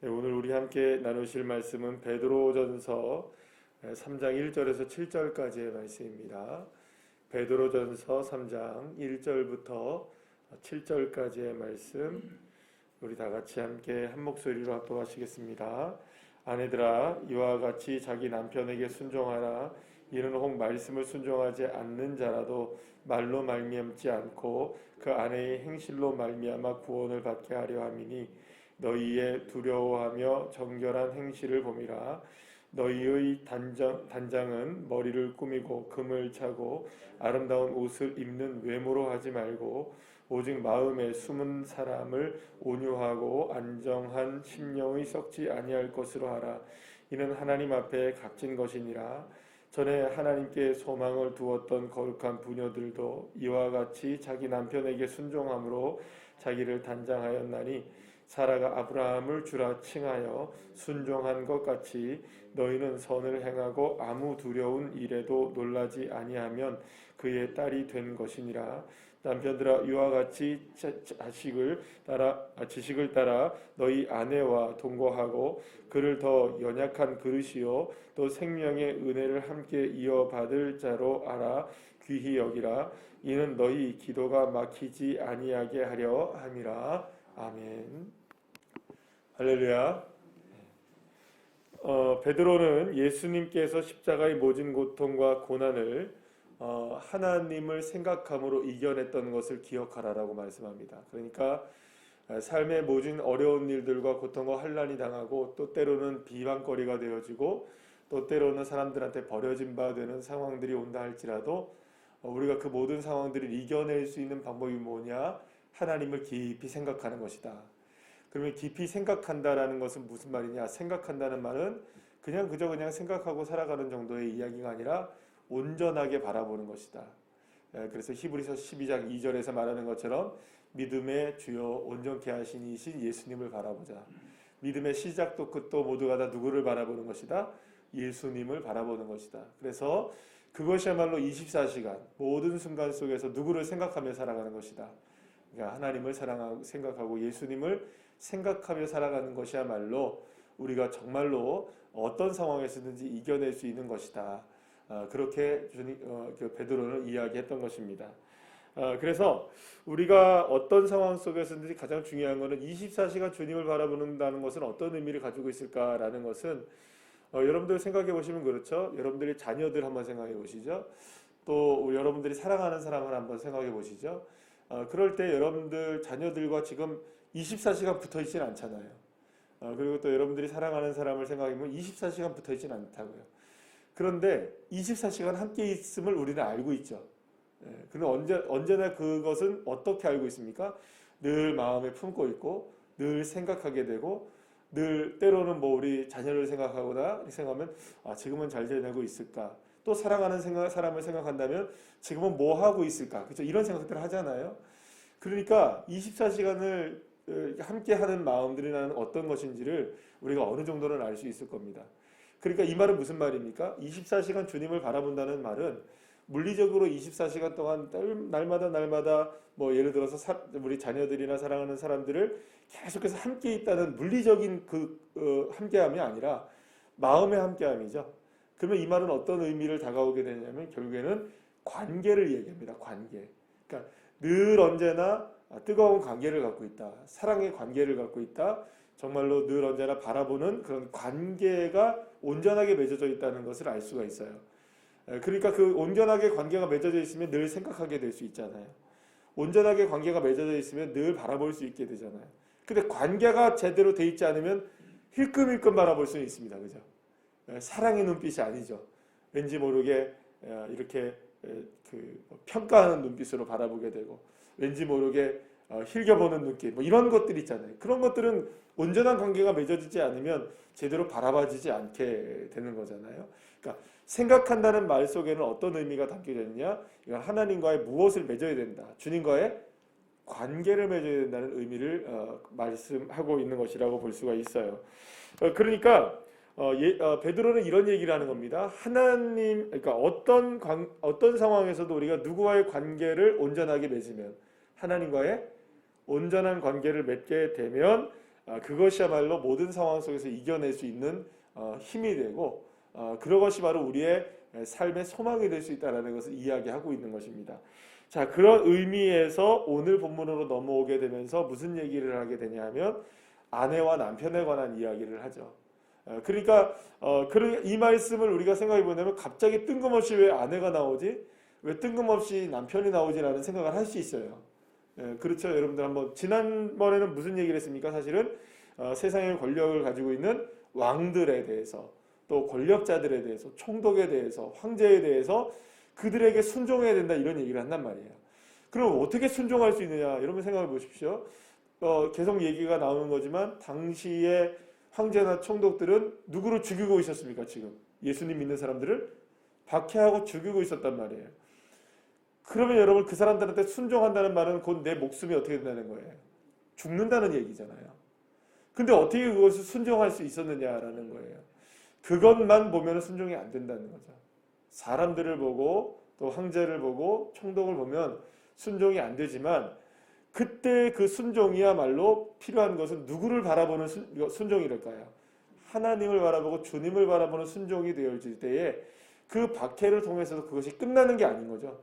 네, 오늘 우리 함께 나누실 말씀은 베드로전서 3장 1절에서 7절까지의 말씀입니다. 베드로전서 3장 1절부터 7절까지의 말씀, 우리 다 같이 함께 한 목소리로 합독하시겠습니다. 아내들아, 이와 같이 자기 남편에게 순종하라. 이는 혹 말씀을 순종하지 않는 자라도 말로 말미암지 않고 그 아내의 행실로 말미암아 구원을 받게 하려 함이니, 너희의 두려워하며 정결한 행실을 봄이라. 너희의 단장은 머리를 꾸미고 금을 차고 아름다운 옷을 입는 외모로 하지 말고, 오직 마음에 숨은 사람을 온유하고 안정한 심령의 썩지 아니할 것으로 하라. 이는 하나님 앞에 값진 것이니라. 전에 하나님께 소망을 두었던 거룩한 부녀들도 이와 같이 자기 남편에게 순종함으로 자기를 단장하였나니, 사라가 아브라함을 주라 칭하여 순종한 것 같이 너희는 선을 행하고 아무 두려운 일에도 놀라지 아니하면 그의 딸이 된 것이니라. 남편들아, 이와 같이 지식을 따라 너희 아내와 동거하고 그를 더 연약한 그릇이요 또 생명의 은혜를 함께 이어받을 자로 알아 귀히 여기라. 이는 너희 기도가 막히지 아니하게 하려 함이라. 아멘. 할렐루야. 베드로는 예수님께서 십자가의 모진 고통과 고난을 하나님을 생각함으로 이겨냈던 것을 기억하라라고 말씀합니다. 그러니까 삶의 모진 어려운 일들과 고통과 환난이 당하고, 또 때로는 비방거리가 되어지고, 또 때로는 사람들한테 버려진 바 되는 상황들이 온다 할지라도 우리가 그 모든 상황들을 이겨낼 수 있는 방법이 뭐냐? 하나님을 깊이 생각하는 것이다. 그러면 깊이 생각한다라는 것은 무슨 말이냐? 생각한다는 말은 그냥 생각하고 살아가는 정도의 이야기가 아니라 온전하게 바라보는 것이다. 그래서 히브리서 12장 2절에서 말하는 것처럼 믿음의 주요 온전케 하신 이신 예수님을 바라보자. 믿음의 시작도 끝도 모두가 다 누구를 바라보는 것이다? 예수님을 바라보는 것이다. 그래서 그것이야말로 24시간 모든 순간 속에서 누구를 생각하며 살아가는 것이다. 그러니까 하나님을 생각하고 예수님을 생각하며 살아가는 것이야말로 우리가 정말로 어떤 상황에서든지 이겨낼 수 있는 것이다. 그렇게 베드로는 이야기했던 것입니다. 그래서 우리가 어떤 상황 속에서든지 가장 중요한 것은 24시간 주님을 바라보는다는 것은 어떤 의미를 가지고 있을까라는 것은 여러분들 생각해 보시면 그렇죠. 여러분들의 자녀들 한번 생각해 보시죠. 또 여러분들이 사랑하는 사람을 한번 생각해 보시죠. 그럴 때 여러분들 자녀들과 지금 24시간 붙어 있지는 않잖아요. 그리고 또 여러분들이 사랑하는 사람을 생각해보면 24시간 붙어 있지는 않다고요. 그런데 24시간 함께 있음을 우리는 알고 있죠. 그런데 언제나 그것은 어떻게 알고 있습니까? 늘 마음에 품고 있고, 늘 생각하게 되고, 늘 때로는 우리 자녀를 생각하거나 생각하면 지금은 잘 지내고 있을까? 또 사랑하는 사람을 생각한다면 지금은 뭐 하고 있을까? 그렇죠? 이런 생각들을 하잖아요. 그러니까 24시간을 함께 하는 마음들이라는 어떤 것인지를 우리가 어느 정도는 알 수 있을 겁니다. 그러니까 이 말은 무슨 말입니까? 24시간 주님을 바라본다는 말은 물리적으로 24시간 동안 날마다 예를 들어서 우리 자녀들이나 사랑하는 사람들을 계속해서 함께 있다는 물리적인 함께함이 아니라 마음의 함께함이죠. 그러면 이 말은 어떤 의미를 다가오게 되냐면 결국에는 관계를 얘기합니다. 관계. 그러니까 늘 언제나 뜨거운 관계를 갖고 있다. 사랑의 관계를 갖고 있다. 정말로 늘 언제나 바라보는 그런 관계가 온전하게 맺어져 있다는 것을 알 수가 있어요. 그러니까 그 온전하게 관계가 맺어져 있으면 늘 생각하게 될 수 있잖아요. 온전하게 관계가 맺어져 있으면 늘 바라볼 수 있게 되잖아요. 근데 관계가 제대로 돼 있지 않으면 힐끔힐끔 바라볼 수는 있습니다. 그죠? 사랑의 눈빛이 아니죠. 왠지 모르게 이렇게 평가하는 눈빛으로 바라보게 되고, 왠지 모르게 흘겨보는 느낌, 이런 것들 있잖아요. 그런 것들은 온전한 관계가 맺어지지 않으면 제대로 바라봐지지 않게 되는 거잖아요. 그러니까 생각한다는 말 속에는 어떤 의미가 담겨져 있느냐? 이건 하나님과의 무엇을 맺어야 된다. 주님과의 관계를 맺어야 된다는 의미를 말씀하고 있는 것이라고 볼 수가 있어요. 그러니까 베드로는 이런 얘기를 하는 겁니다. 그러니까 어떤 상황에서도 우리가 누구와의 관계를 온전하게 맺으면, 하나님과의 온전한 관계를 맺게 되면 그것이야말로 모든 상황 속에서 이겨낼 수 있는 힘이 되고 그것이 바로 우리의 삶의 소망이 될 수 있다는 것을 이야기하고 있는 것입니다. 자, 그런 의미에서 오늘 본문으로 넘어오게 되면서 무슨 얘기를 하게 되냐면 아내와 남편에 관한 이야기를 하죠. 그러니까 이 말씀을 우리가 생각해 보면 갑자기 뜬금없이 왜 아내가 나오지? 왜 뜬금없이 남편이 나오지라는 생각을 할 수 있어요. 그렇죠. 여러분들 한번 지난번에는 무슨 얘기를 했습니까? 사실은 세상의 권력을 가지고 있는 왕들에 대해서 또 권력자들에 대해서 총독에 대해서 황제에 대해서 그들에게 순종해야 된다 이런 얘기를 한단 말이에요. 그럼 어떻게 순종할 수 있느냐 여러분 생각해 보십시오. 계속 얘기가 나오는 거지만 당시의 황제나 총독들은 누구를 죽이고 있었습니까? 지금 예수님 믿는 사람들을 박해하고 죽이고 있었단 말이에요. 그러면 여러분 그 사람들한테 순종한다는 말은 곧 내 목숨이 어떻게 된다는 거예요. 죽는다는 얘기잖아요. 근데 어떻게 그것을 순종할 수 있었느냐라는 거예요. 그것만 보면 순종이 안 된다는 거죠. 사람들을 보고 또 황제를 보고 총독을 보면 순종이 안 되지만 그때 그 순종이야말로 필요한 것은 누구를 바라보는 순종이랄까요? 하나님을 바라보고 주님을 바라보는 순종이 되어질 때에 그 박해를 통해서도 그것이 끝나는 게 아닌 거죠.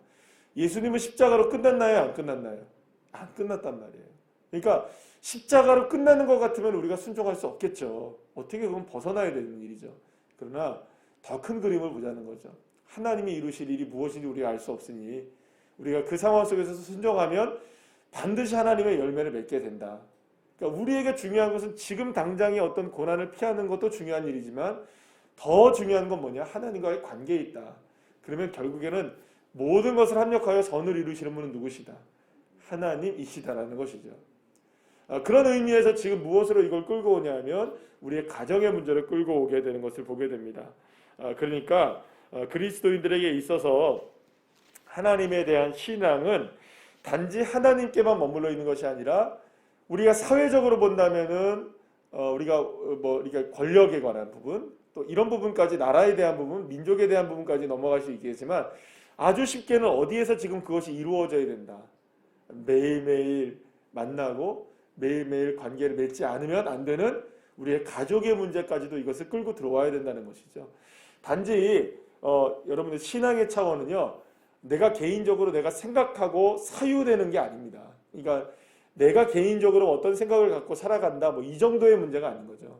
예수님은 십자가로 끝났나요? 안 끝났나요? 안 끝났단 말이에요. 그러니까 십자가로 끝나는 것 같으면 우리가 순종할 수 없겠죠. 어떻게 그건 벗어나야 되는 일이죠. 그러나 더 큰 그림을 보자는 거죠. 하나님이 이루실 일이 무엇인지 우리가 알 수 없으니 우리가 그 상황 속에서 순종하면 반드시 하나님의 열매를 맺게 된다. 그러니까 우리에게 중요한 것은 지금 당장의 어떤 고난을 피하는 것도 중요한 일이지만 더 중요한 건 뭐냐? 하나님과의 관계에 있다. 그러면 결국에는 모든 것을 합력하여 선을 이루시는 분은 누구시다? 하나님이시다라는 것이죠. 그런 의미에서 지금 무엇으로 이걸 끌고 오냐면 우리의 가정의 문제를 끌고 오게 되는 것을 보게 됩니다. 그러니까 그리스도인들에게 있어서 하나님에 대한 신앙은 단지 하나님께만 머물러 있는 것이 아니라 우리가 사회적으로 본다면은 우리가 권력에 관한 부분 또 이런 부분까지 나라에 대한 부분, 민족에 대한 부분까지 넘어갈 수 있겠지만 아주 쉽게는 어디에서 지금 그것이 이루어져야 된다. 매일매일 만나고 매일매일 관계를 맺지 않으면 안 되는 우리의 가족의 문제까지도 이것을 끌고 들어와야 된다는 것이죠. 단지 여러분의 신앙의 차원은요. 내가 개인적으로 내가 생각하고 사유되는 게 아닙니다. 그러니까 내가 개인적으로 어떤 생각을 갖고 살아간다 뭐 이 정도의 문제가 아닌 거죠.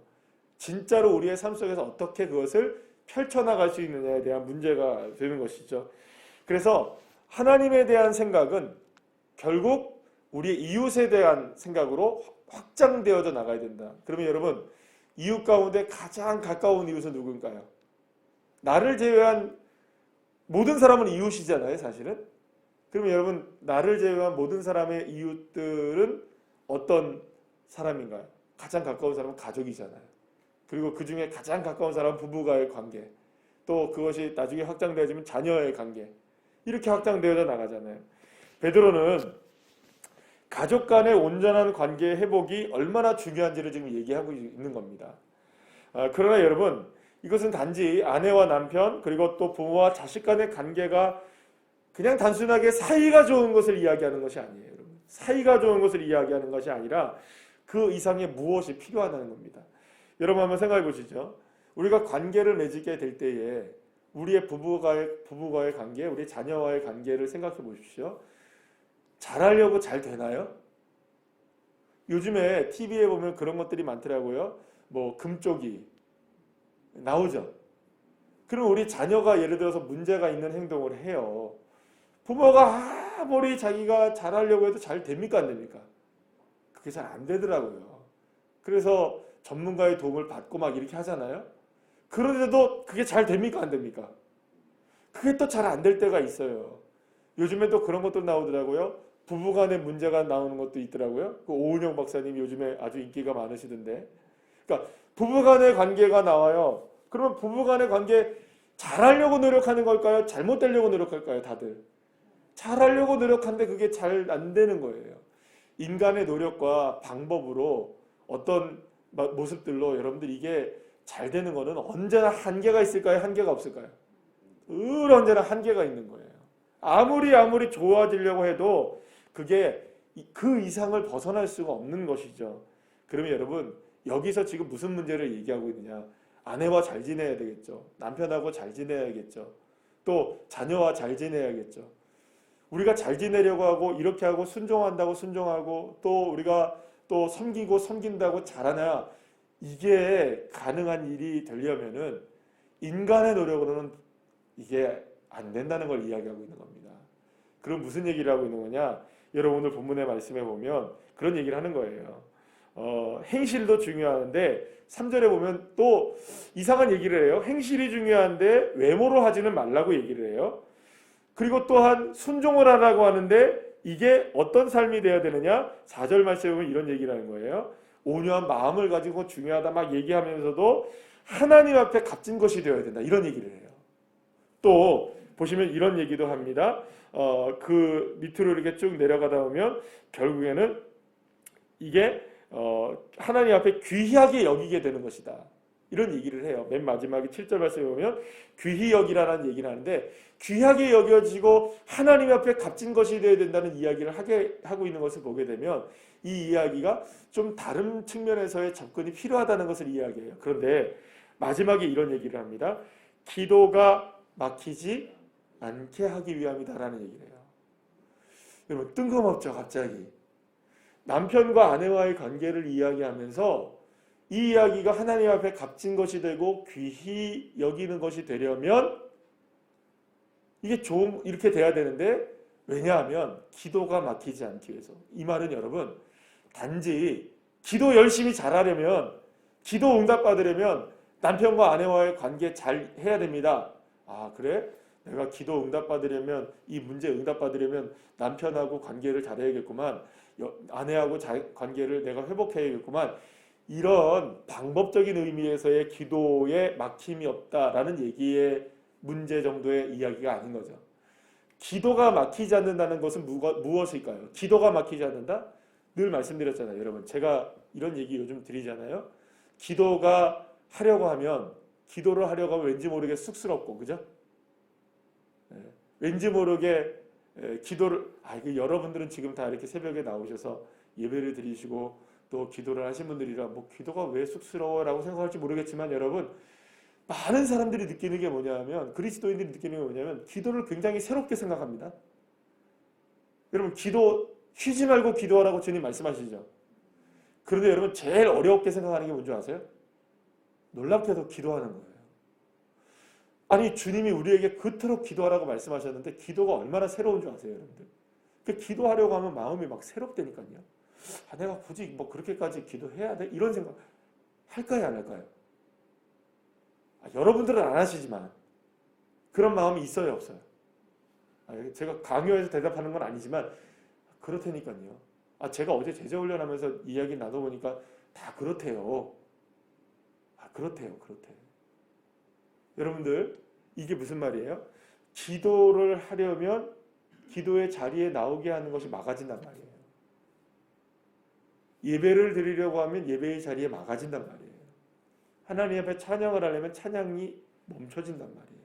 진짜로 우리의 삶 속에서 어떻게 그것을 펼쳐나갈 수 있느냐에 대한 문제가 되는 것이죠. 그래서 하나님에 대한 생각은 결국 우리의 이웃에 대한 생각으로 확장되어져 나가야 된다. 그러면 여러분 이웃 가운데 가장 가까운 이웃은 누군가요? 나를 제외한 모든 사람은 이웃이잖아요, 사실은. 그러면 여러분 나를 제외한 모든 사람의 이웃들은 어떤 사람인가요? 가장 가까운 사람은 가족이잖아요. 그리고 그 중에 가장 가까운 사람은 부부와의 관계, 또 그것이 나중에 확장되어지면 자녀의 관계, 이렇게 확장되어져 나가잖아요. 베드로는 가족 간의 온전한 관계의 회복이 얼마나 중요한지를 지금 얘기하고 있는 겁니다. 그러나 여러분 이것은 단지 아내와 남편 그리고 또 부모와 자식 간의 관계가 그냥 단순하게 사이가 좋은 것을 이야기하는 것이 아니에요. 여러분. 사이가 좋은 것을 이야기하는 것이 아니라 그 이상의 무엇이 필요하다는 겁니다. 여러분 한번 생각해 보시죠. 우리가 관계를 맺게 될 때에 우리의 부부와의 관계, 우리 자녀와의 관계를 생각해 보십시오. 잘하려고 잘 되나요? 요즘에 TV에 보면 그런 것들이 많더라고요. 뭐 금쪽이 나오죠. 그럼 우리 자녀가 예를 들어서 문제가 있는 행동을 해요. 부모가 아무리 자기가 잘하려고 해도 잘 됩니까 안 됩니까? 그게 잘 안 되더라고요. 그래서 전문가의 도움을 받고 막 이렇게 하잖아요. 그런데도 그게 잘 됩니까 안 됩니까? 그게 또 잘 안 될 때가 있어요. 요즘에 또 그런 것도 나오더라고요. 부부간의 문제가 나오는 것도 있더라고요. 그 오은영 박사님 요즘에 아주 인기가 많으시던데. 그러니까 부부간의 관계가 나와요. 그러면 부부간의 관계 잘하려고 노력하는 걸까요? 잘못되려고 노력할까요? 다들 잘하려고 노력하는데 그게 잘 안 되는 거예요. 인간의 노력과 방법으로 어떤 모습들로 여러분들 이게 잘 되는 거는 언제나 한계가 있을까요? 한계가 없을까요? 늘 언제나 한계가 있는 거예요. 아무리 좋아지려고 해도 그게 그 이상을 벗어날 수가 없는 것이죠. 그러면 여러분 여기서 지금 무슨 문제를 얘기하고 있느냐? 아내와 잘 지내야 되겠죠. 남편하고 잘 지내야겠죠. 또 자녀와 잘 지내야겠죠. 우리가 잘 지내려고 하고 이렇게 하고 순종한다고 순종하고 또 우리가 또 섬기고 섬긴다고 잘하냐? 이게 가능한 일이 되려면은 인간의 노력으로는 이게 안 된다는 걸 이야기하고 있는 겁니다. 그럼 무슨 얘기를 하고 있는 거냐? 여러분 오늘 본문의 말씀에 보면 그런 얘기를 하는 거예요. 행실도 중요한데 3절에 보면 또 이상한 얘기를 해요. 행실이 중요한데 외모로 하지는 말라고 얘기를 해요. 그리고 또한 순종을 하라고 하는데 이게 어떤 삶이 돼야 되느냐? 4절 말씀에 보면 이런 얘기를 하는 거예요. 온유한 마음을 가지고 중요하다 막 얘기하면서도 하나님 앞에 값진 것이 되어야 된다. 이런 얘기를 해요. 또 보시면 이런 얘기도 합니다. 그 밑으로 이렇게 쭉 내려가다 보면 결국에는 이게 하나님 앞에 귀하게 여기게 되는 것이다. 이런 얘기를 해요. 맨 마지막에 7절 말씀에 보면 귀히 여기라는 얘기를 하는데 귀하게 여겨지고 하나님 앞에 값진 것이 되어야 된다는 이야기를 하고 있는 것을 보게 되면 이 이야기가 좀 다른 측면에서의 접근이 필요하다는 것을 이야기해요. 그런데 마지막에 이런 얘기를 합니다. 기도가 막히지 않게 하기 위함이다라는 얘기를 해요. 여러분 뜬금없죠. 갑자기 남편과 아내와의 관계를 이야기하면서 이 이야기가 하나님 앞에 값진 것이 되고 귀히 여기는 것이 되려면 이게 좀 이렇게 돼야 되는데 왜냐하면 기도가 막히지 않기 위해서. 이 말은 여러분 단지 기도 열심히 잘하려면 기도 응답받으려면 남편과 아내와의 관계 잘 해야 됩니다. 아 그래? 내가 기도 응답받으려면 이 문제 응답받으려면 남편하고 관계를 잘해야겠구만. 아내하고 관계를 내가 회복해야겠구만. 이런 방법적인 의미에서의 기도에 막힘이 없다라는 얘기의 문제 정도의 이야기가 아닌 거죠. 기도가 막히지 않는다는 것은 무엇일까요? 기도가 막히지 않는다? 늘 말씀드렸잖아요. 여러분 제가 이런 얘기 요즘 드리잖아요. 기도가 하려고 하면 기도를 하려고 하면 왠지 모르게 쑥스럽고 그죠? 왠지 모르게 기도를 여러분들은 지금 다 이렇게 새벽에 나오셔서 예배를 드리시고 또 기도를 하신 분들이라 뭐 기도가 왜 쑥스러워라고 생각할지 모르겠지만 여러분 많은 사람들이 느끼는 게 뭐냐면 그리스도인들이 느끼는 게 뭐냐면 기도를 굉장히 새롭게 생각합니다. 여러분 기도 쉬지 말고 기도하라고 주님 말씀하시죠. 그런데 여러분 제일 어렵게 생각하는 게 뭔지 아세요? 놀랍게도 기도하는 거예요. 아니 주님이 우리에게 그토록 기도하라고 말씀하셨는데 기도가 얼마나 새로운 줄 아세요 여러분들? 그 기도하려고 하면 마음이 막 새롭다니까요. 내가 굳이 뭐 그렇게까지 기도해야 돼? 이런 생각 할까요 안 할까요? 여러분들은 안 하시지만 그런 마음이 있어요 없어요? 제가 강요해서 대답하는 건 아니지만 그렇다니까요. 제가 어제 제자훈련하면서 이야기 나눠보니까 다 그렇대요. 그렇대요. 여러분들 이게 무슨 말이에요? 기도를 하려면 기도의 자리에 나오게 하는 것이 막아진단 말이에요. 예배를 드리려고 하면 예배의 자리에 막아진단 말이에요. 하나님 앞에 찬양을 하려면 찬양이 멈춰진단 말이에요.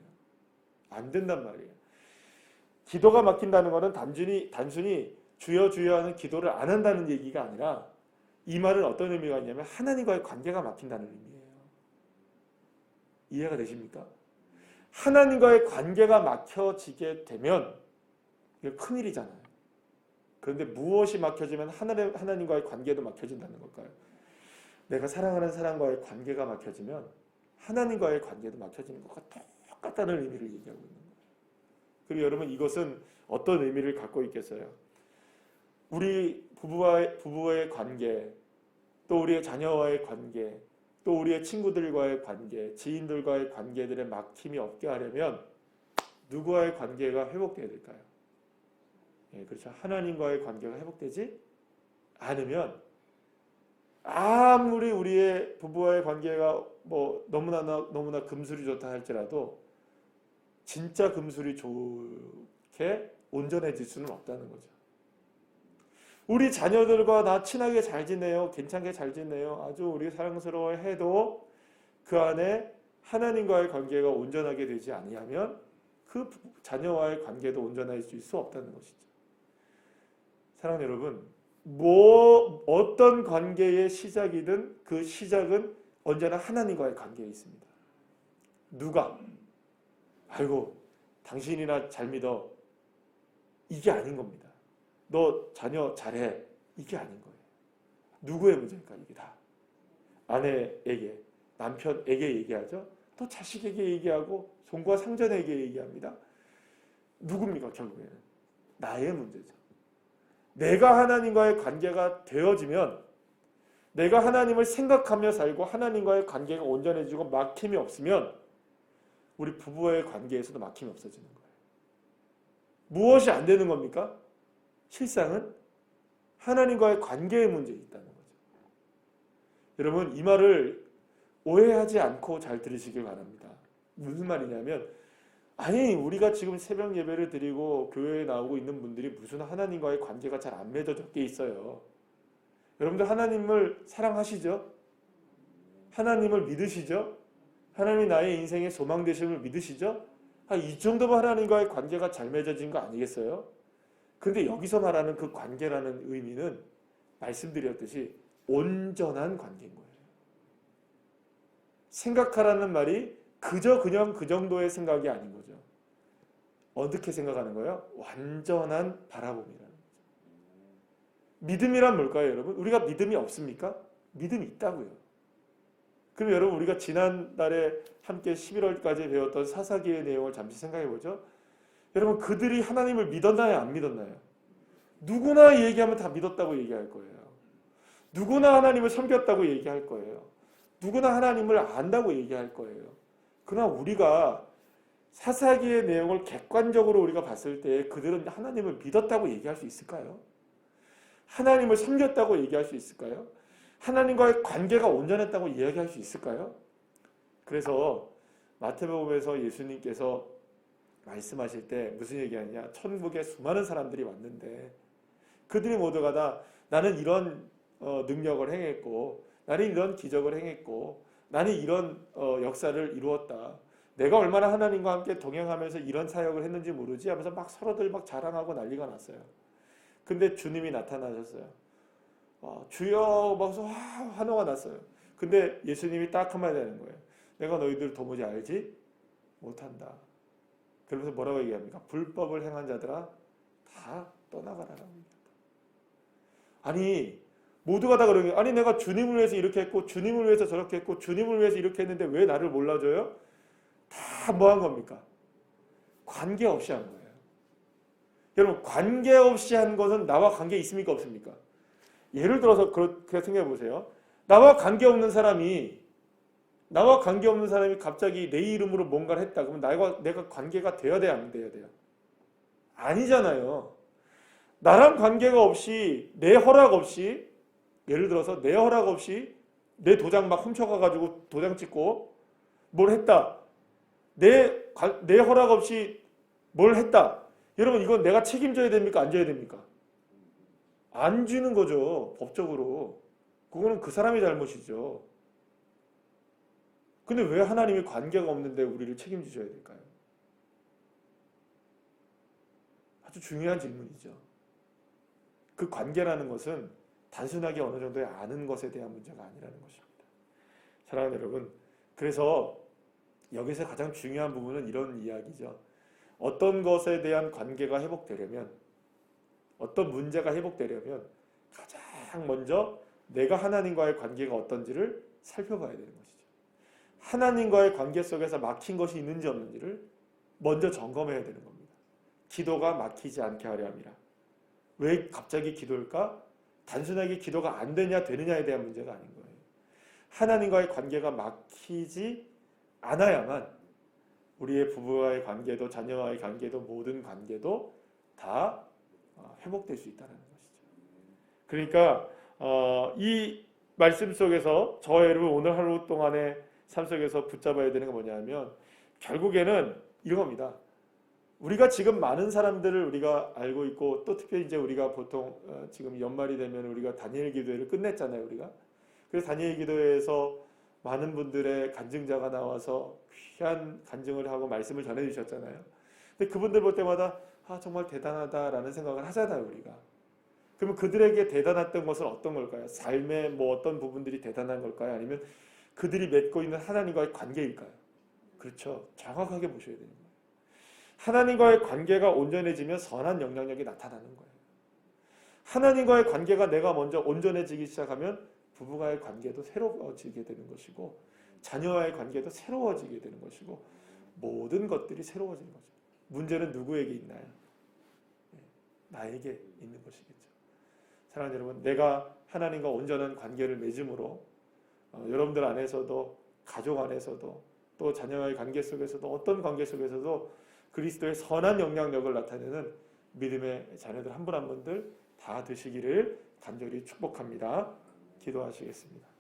안 된단 말이에요. 기도가 막힌다는 것은 단순히 주여 주여 하는 기도를 안 한다는 얘기가 아니라 이 말은 어떤 의미가 있냐면 하나님과의 관계가 막힌다는 의미예요. 이해가 되십니까? 하나님과의 관계가 막혀지게 되면 이게 큰일이잖아요. 그런데 무엇이 막혀지면 하나님과의 관계도 막혀진다는 걸까요? 내가 사랑하는 사람과의 관계가 막혀지면 하나님과의 관계도 막혀지는 것과 똑같다는 의미를 얘기하고 있는 거예요. 그리고 여러분 이것은 어떤 의미를 갖고 있겠어요? 우리 부부와의 관계, 또 우리의 자녀와의 관계, 또 우리의 친구들과의 관계, 지인들과의 관계들의 막힘이 없게 하려면 누구와의 관계가 회복돼야 될까요? 그렇죠. 하나님과의 관계가 회복되지 않으면 아무리 우리의 부부와의 관계가 뭐 너무나 금술이 좋다 할지라도 진짜 금술이 좋게 온전해질 수는 없다는 거죠. 우리 자녀들과 나 친하게 잘 지내요. 괜찮게 잘 지내요. 아주 우리 사랑스러워 해도 그 안에 하나님과의 관계가 온전하게 되지 아니하면 그 자녀와의 관계도 온전해질 수 없다는 것이죠. 사랑하는 여러분, 어떤 관계의 시작이든 그 시작은 언제나 하나님과의 관계에 있습니다. 누가? 아이고, 당신이나 잘 믿어. 이게 아닌 겁니다. 너 자녀 잘해. 이게 아닌 거예요. 누구의 문제일까? 이게 다. 아내에게, 남편에게 얘기하죠. 또 자식에게 얘기하고 손과 상전에게 얘기합니다. 누굽니까? 결국에는 나의 문제죠. 내가 하나님과의 관계가 되어지면, 내가 하나님을 생각하며 살고 하나님과의 관계가 온전해지고 막힘이 없으면 우리 부부의 관계에서도 막힘이 없어지는 거예요. 무엇이 안 되는 겁니까? 실상은 하나님과의 관계의 문제에 있다는 거죠. 여러분, 이 말을 오해하지 않고 잘 들으시길 바랍니다. 무슨 말이냐면, 아니, 우리가 지금 새벽 예배를 드리고 교회에 나오고 있는 분들이 무슨 하나님과의 관계가 잘 안 맺어져 있어요. 여러분들 하나님을 사랑하시죠? 하나님을 믿으시죠? 하나님이 나의 인생의 소망 되심을 믿으시죠? 이 정도면 하나님과의 관계가 잘 맺어진 거 아니겠어요? 그런데 여기서 말하는 그 관계라는 의미는 말씀드렸듯이 온전한 관계인 거예요. 생각하라는 말이 그저 그냥 그 정도의 생각이 아닌 거죠. 어떻게 생각하는 거예요? 완전한 바라봄이라는 거죠. 믿음이란 뭘까요, 여러분? 우리가 믿음이 없습니까? 믿음이 있다고요. 그럼 여러분, 우리가 지난달에 함께 11월까지 배웠던 사사기의 내용을 잠시 생각해 보죠. 여러분, 그들이 하나님을 믿었나요? 안 믿었나요? 누구나 얘기하면 다 믿었다고 얘기할 거예요. 누구나 하나님을 섬겼다고 얘기할 거예요. 누구나 하나님을 안다고 얘기할 거예요. 그러나 우리가 사사기의 내용을 객관적으로 우리가 봤을 때 그들은 하나님을 믿었다고 얘기할 수 있을까요? 하나님을 섬겼다고 얘기할 수 있을까요? 하나님과의 관계가 온전했다고 이야기할 수 있을까요? 그래서 마태복음에서 예수님께서 말씀하실 때 무슨 얘기하냐? 천국에 수많은 사람들이 왔는데 그들이 모두가 다 나는 이런 능력을 행했고, 나는 이런 기적을 행했고, 나는 이런 역사를 이루었다. 내가 얼마나 하나님과 함께 동행하면서 이런 사역을 했는지 모르지 하면서 막 서로들 막 자랑하고 난리가 났어요. 근데 주님이 나타나셨어요. 주여 막 환호가 났어요. 근데 예수님이 딱 한마디 하는 거예요. 내가 너희들 도무지 알지 못한다. 그러면서 뭐라고 얘기합니까? 불법을 행한 자들아 다 떠나가라라고 얘기합니다. 아니, 모두가 다 그러는 거예요. 아니, 내가 주님을 위해서 이렇게 했고 주님을 위해서 저렇게 했고 주님을 위해서 이렇게 했는데 왜 나를 몰라줘요? 다 뭐 한 겁니까? 관계없이 한 거예요. 여러분, 관계없이 한 것은 나와 관계 있습니까? 없습니까? 예를 들어서 그렇게 생각해 보세요. 나와 관계없는 사람이 갑자기 내 이름으로 뭔가를 했다. 그러면 내가 관계가 돼야 돼요? 안 돼야 돼요? 아니잖아요. 나랑 관계가 없이, 내 허락 없이, 예를 들어서 내 허락 없이 내 도장 막 훔쳐가가지고 도장 찍고 뭘 했다. 내 허락 없이 뭘 했다. 여러분, 이건 내가 책임져야 됩니까? 안 져야 됩니까? 안 지는 거죠. 법적으로. 그거는 그 사람의 잘못이죠. 근데 왜 하나님이 관계가 없는데 우리를 책임지셔야 될까요? 아주 중요한 질문이죠. 그 관계라는 것은 단순하게 어느 정도의 아는 것에 대한 문제가 아니라는 것입니다. 사랑하는 여러분, 그래서 여기서 가장 중요한 부분은 이런 이야기죠. 어떤 것에 대한 관계가 회복되려면, 어떤 문제가 회복되려면 가장 먼저 내가 하나님과의 관계가 어떤지를 살펴봐야 되는 것이죠. 하나님과의 관계 속에서 막힌 것이 있는지 없는지를 먼저 점검해야 되는 겁니다. 기도가 막히지 않게 하려 함이라. 왜 갑자기 기도일까? 단순하게 기도가 안 되냐 되느냐에 대한 문제가 아닌 거예요. 하나님과의 관계가 막히지 않아야만 우리의 부부와의 관계도 자녀와의 관계도 모든 관계도 다 회복될 수 있다는 것이죠. 그러니까 이 말씀 속에서 저와 여러분 오늘 하루 동안의 삶 속에서 붙잡아야 되는 건 뭐냐면 결국에는 이런 겁니다. 우리가 지금 많은 사람들을 우리가 알고 있고 또 특별히 이제 우리가 보통 지금 연말이 되면 우리가 다니엘 기도회를 끝냈잖아요, 우리가. 그래서 다니엘 기도회에서 많은 분들의 간증자가 나와서 귀한 간증을 하고 말씀을 전해 주셨잖아요. 근데 그분들 볼 때마다 정말 대단하다라는 생각을 하잖아요, 우리가. 그러면 그들에게 대단했던 것은 어떤 걸까요? 삶의 뭐 어떤 부분들이 대단한 걸까요? 아니면 그들이 맺고 있는 하나님과의 관계일까요? 그렇죠. 정확하게 보셔야 되는 거예요. 하나님과의 관계가 온전해지면 선한 영향력이 나타나는 거예요. 하나님과의 관계가 내가 먼저 온전해지기 시작하면 부부와의 관계도 새로워지게 되는 것이고 자녀와의 관계도 새로워지게 되는 것이고 모든 것들이 새로워지는 거죠. 문제는 누구에게 있나요? 나에게 있는 것이겠죠. 사랑하는 여러분, 내가 하나님과 온전한 관계를 맺음으로 여러분들 안에서도 가족 안에서도 또 자녀와의 관계 속에서도 어떤 관계 속에서도 그리스도의 선한 영향력을 나타내는 믿음의 자녀들 한 분 한 분들 다 되시기를 간절히 축복합니다. 기도하시겠습니다.